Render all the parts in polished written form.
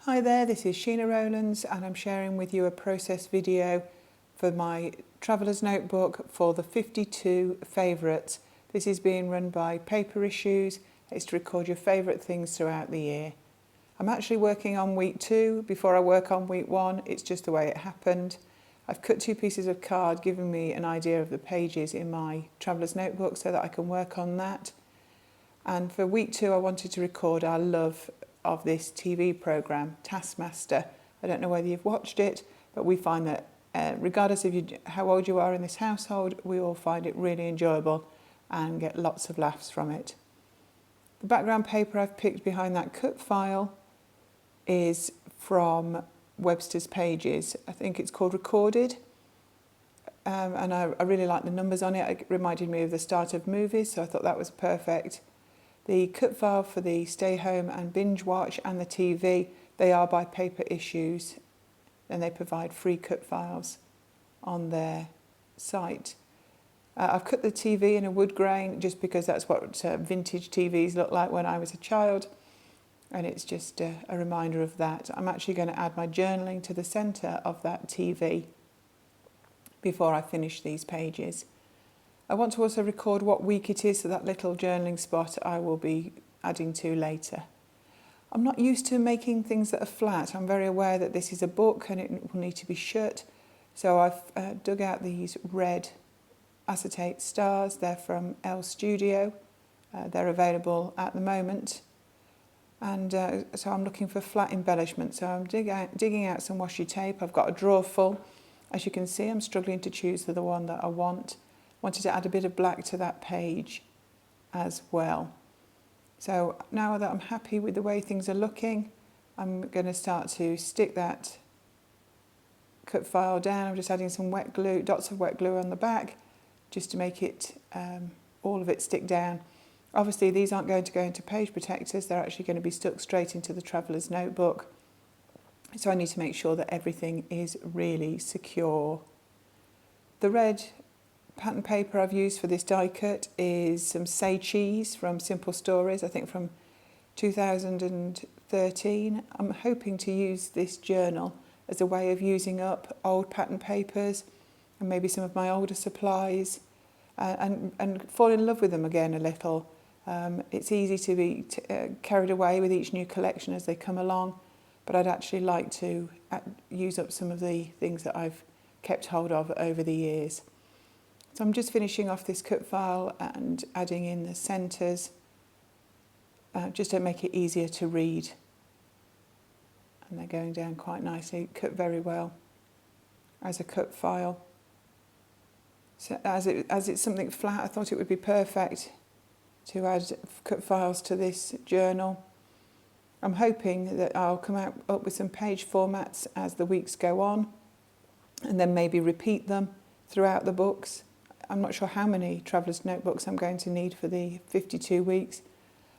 Hi there, this is Sheena Rowlands and I'm sharing with you a process video for my Traveller's Notebook for the 52 favourites. This is being run by Paper Issues. It's to record your favourite things throughout the year. I'm actually working on week 2 before I work on week 1. It's just the way it happened. I've cut 2 pieces of card giving me an idea of the pages in my Traveller's Notebook so that I can work on that. And for week 2 I wanted to record our love of this TV programme, Taskmaster. I don't know whether you've watched it, but we find that regardless of how old you are in this household, we all find it really enjoyable and get lots of laughs from it. The background paper I've picked behind that cut file is from Webster's Pages. I think it's called Recorded, and I really like the numbers on it. It reminded me of the start of movies, so I thought that was perfect. The cut file for the Stay Home and Binge Watch and the TV, they are by Paper Issues, and they provide free cut files on their site. I've cut the TV in a wood grain just because that's what vintage TVs looked like when I was a child, and it's just a reminder of that. I'm actually going to add my journaling to the centre of that TV before I finish these pages. I want to also record what week it is, so that little journaling spot I will be adding to later. I'm not used to making things that are flat. I'm very aware that this is a book and it will need to be shut. So I've dug out these red acetate stars. They're from Elle Studio. They're available at the moment. And so I'm looking for flat embellishments. So I'm digging out some washi tape. I've got a drawer full. As you can see, I'm struggling to choose the one that I want. Wanted to add a bit of black to that page as well. So now that I'm happy with the way things are looking, I'm going to start to stick that cut file down. I'm just adding some wet glue, dots of wet glue on the back, just to make it all of it stick down. Obviously these aren't going to go into page protectors, they're actually going to be stuck straight into the Traveller's Notebook. So I need to make sure that everything is really secure. The red pattern paper I've used for this die cut is some Say Cheese from Simple Stories, I think from 2013. I'm hoping to use this journal as a way of using up old pattern papers and maybe some of my older supplies and fall in love with them again a little. It's easy to be carried away with each new collection as they come along, but I'd actually like to use up some of the things that I've kept hold of over the years. So I'm just finishing off this cut file and adding in the centres just to make it easier to read. And they're going down quite nicely, cut very well as a cut file. So as it's something flat, I thought it would be perfect to add cut files to this journal. I'm hoping that I'll come up with some page formats as the weeks go on and then maybe repeat them throughout the books. I'm not sure how many Traveller's Notebooks I'm going to need for the 52 weeks,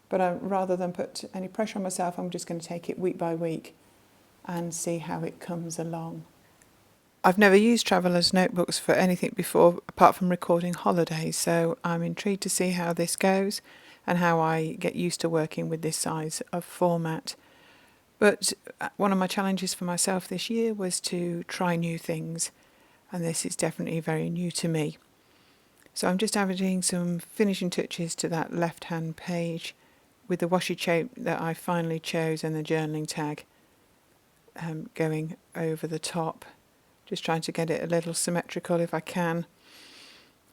but rather than put any pressure on myself, I'm just going to take it week by week and see how it comes along. I've never used Traveller's Notebooks for anything before apart from recording holidays, so I'm intrigued to see how this goes and how I get used to working with this size of format. But one of my challenges for myself this year was to try new things, and this is definitely very new to me. So I'm just adding some finishing touches to that left-hand page with the washi tape that I finally chose and the journaling tag going over the top. Just trying to get it a little symmetrical if I can.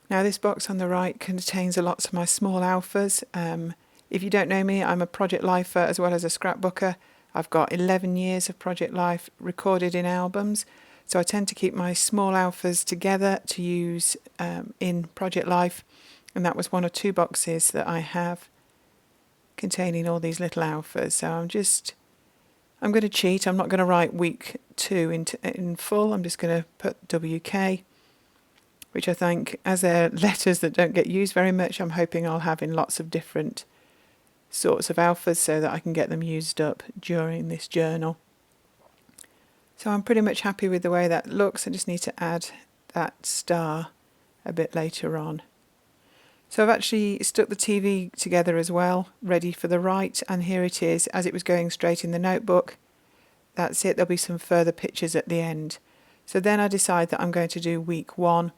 Now this box on the right contains lots of my small alphas. If you don't know me, I'm a project lifer as well as a scrapbooker. I've got 11 years of project life recorded in albums. So I tend to keep my small alphas together to use in Project Life, and that was 1 or 2 boxes that I have containing all these little alphas. So I'm going to cheat. I'm not going to write week 2 in full. I'm just going to put WK, which I think, as they're letters that don't get used very much, I'm hoping I'll have in lots of different sorts of alphas so that I can get them used up during this journal. So I'm pretty much happy with the way that looks. I just need to add that star a bit later on. So I've actually stuck the TV together as well, ready for the write, and here it is as it was going straight in the notebook. that's it. There'll be some further pictures at the end. So then I decide that I'm going to do week 1.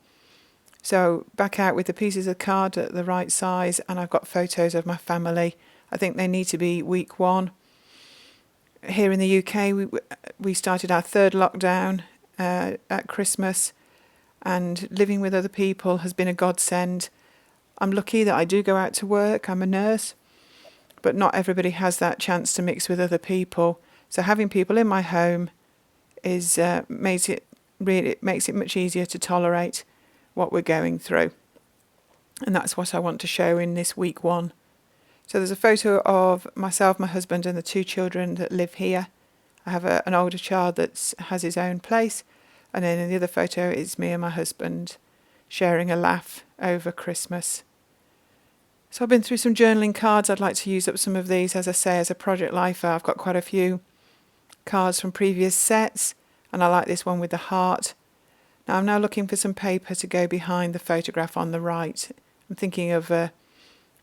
So back out with the pieces of card at the right size, and I've got photos of my family. I think they need to be week 1. Here in the UK, we started our 3rd lockdown at Christmas, and living with other people has been a godsend. I'm lucky that I do go out to work. I'm a nurse, but not everybody has that chance to mix with other people. So having people in my home makes it much easier to tolerate what we're going through. And that's what I want to show in this week 1. So there's a photo of myself, my husband and the 2 children that live here. I have an older child that has his own place, and then in the other photo it's me and my husband sharing a laugh over Christmas. So I've been through some journaling cards. I'd like to use up some of these, as I say, as a project lifer. I've got quite a few cards from previous sets, and I like this one with the heart. Now I'm looking for some paper to go behind the photograph on the right. I'm thinking of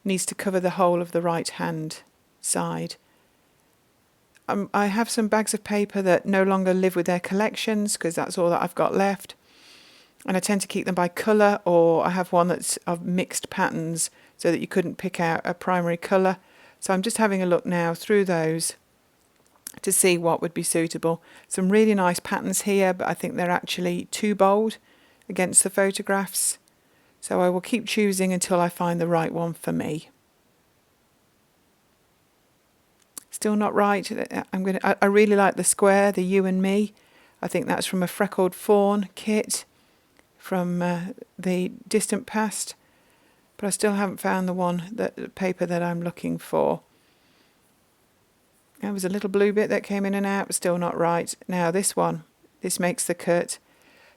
needs to cover the whole of the right hand side. I have some bags of paper that no longer live with their collections because that's all that I've got left, and I tend to keep them by colour, or I have one that's of mixed patterns so that you couldn't pick out a primary colour. So I'm just having a look now through those to see what would be suitable. Some really nice patterns here, but I think they're actually too bold against the photographs. So I will keep choosing until I find the right one for me. Still not right. I really like the square, the you and me. I think that's from a Freckled Fawn kit from the distant past. But I still haven't found the paper that I'm looking for. There was a little blue bit that came in and out, but still not right. Now this one, this makes the cut.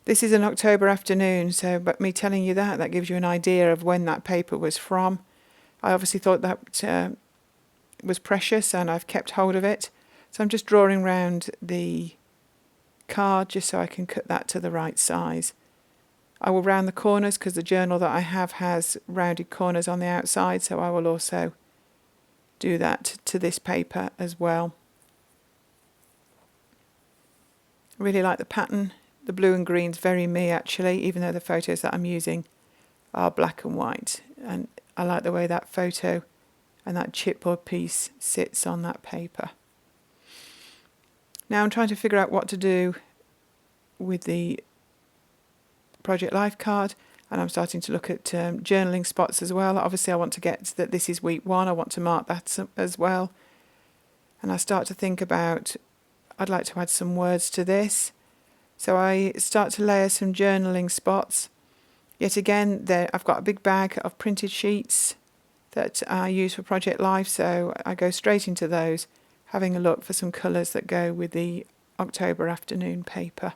This is an October afternoon, so but me telling you that gives you an idea of when that paper was from. I obviously thought that was precious, and I've kept hold of it. So I'm just drawing round the card just so I can cut that to the right size. I will round the corners because the journal that I have has rounded corners on the outside, so I will also do that to this paper as well. I really like the pattern. The blue and green's very me actually, even though the photos that I'm using are black and white. And I like the way that photo and that chipboard piece sits on that paper. Now I'm trying to figure out what to do with the Project Life card, and I'm starting to look at journaling spots as well. Obviously I want to get that this is week 1, I want to mark that as well. And I start to think about, I'd like to add some words to this. So I start to layer some journaling spots. Yet again, I've got a big bag of printed sheets that I use for Project Life, so I go straight into those, having a look for some colours that go with the October afternoon paper.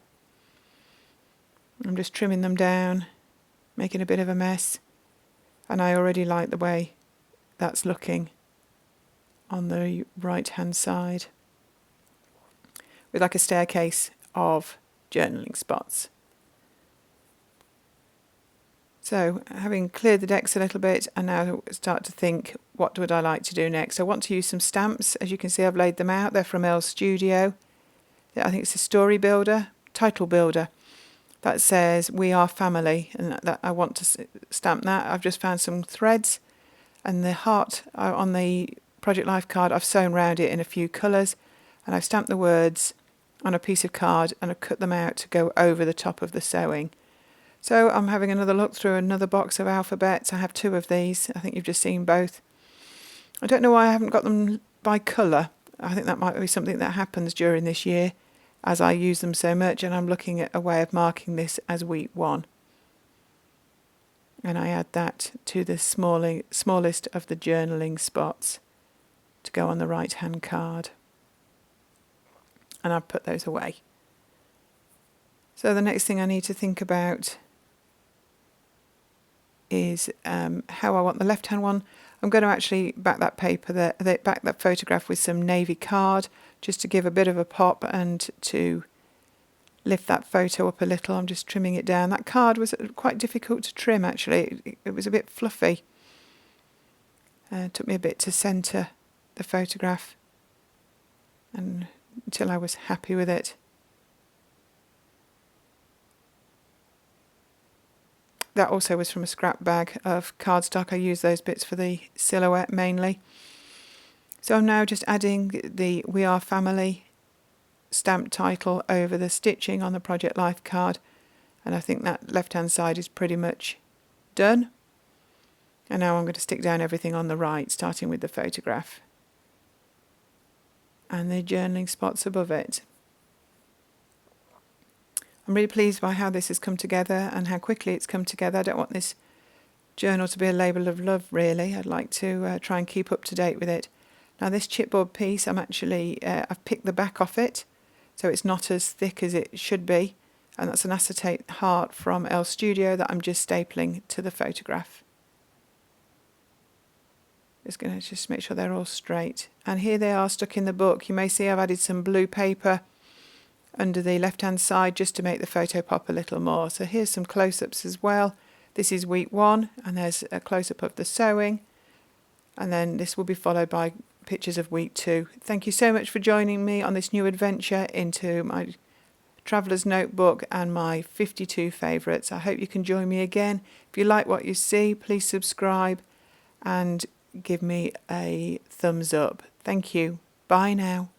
I'm just trimming them down, making a bit of a mess, and I already like the way that's looking on the right hand side, with like a staircase of journaling spots. So having cleared the decks a little bit, and now start to think, what would I like to do next? I want to use some stamps. As you can see, I've laid them out. They're from Elle Studio. I think it's a story builder, title builder, that says "We Are Family," and that I want to stamp that. I've just found some threads, and the heart on the Project Life card, I've sewn around it in a few colours, and I've stamped the words on a piece of card and I've cut them out to go over the top of the sewing. So I'm having another look through another box of alphabets. I have 2 of these. I think you've just seen both. I don't know why I haven't got them by colour. I think that might be something that happens during this year as I use them so much, and I'm looking at a way of marking this as week 1. And I add that to the smallest of the journaling spots to go on the right hand card. And I've put those away. So the next thing I need to think about is how I want the left hand one. I'm going to actually back that paper, back that photograph with some navy card, just to give a bit of a pop and to lift that photo up a little. I'm just trimming it down. That card was quite difficult to trim actually. It was a bit fluffy. It took me a bit to centre the photograph and until I was happy with it. That also was from a scrap bag of cardstock. I use those bits for the silhouette mainly. So I'm now just adding the We Are Family stamp title over the stitching on the Project Life card, and I think that left hand side is pretty much done. And now I'm going to stick down everything on the right, starting with the photograph and the journaling spots above it. I'm really pleased by how this has come together and how quickly it's come together. I don't want this journal to be a labour of love, really. I'd like to try and keep up to date with it. Now this chipboard piece, I've picked the back off it, so it's not as thick as it should be, and that's an acetate heart from Elle Studio that I'm just stapling to the photograph. Just going to make sure they're all straight. And here they are stuck in the book. You may see I've added some blue paper under the left hand side just to make the photo pop a little more. So here's some close-ups as well. This is week 1, and there's a close-up of the sewing, and then this will be followed by pictures of week 2. Thank you so much for joining me on this new adventure into my traveller's notebook and my 52 favourites. I hope you can join me again. If you like what you see, please subscribe and give me a thumbs up. Thank you. Bye now.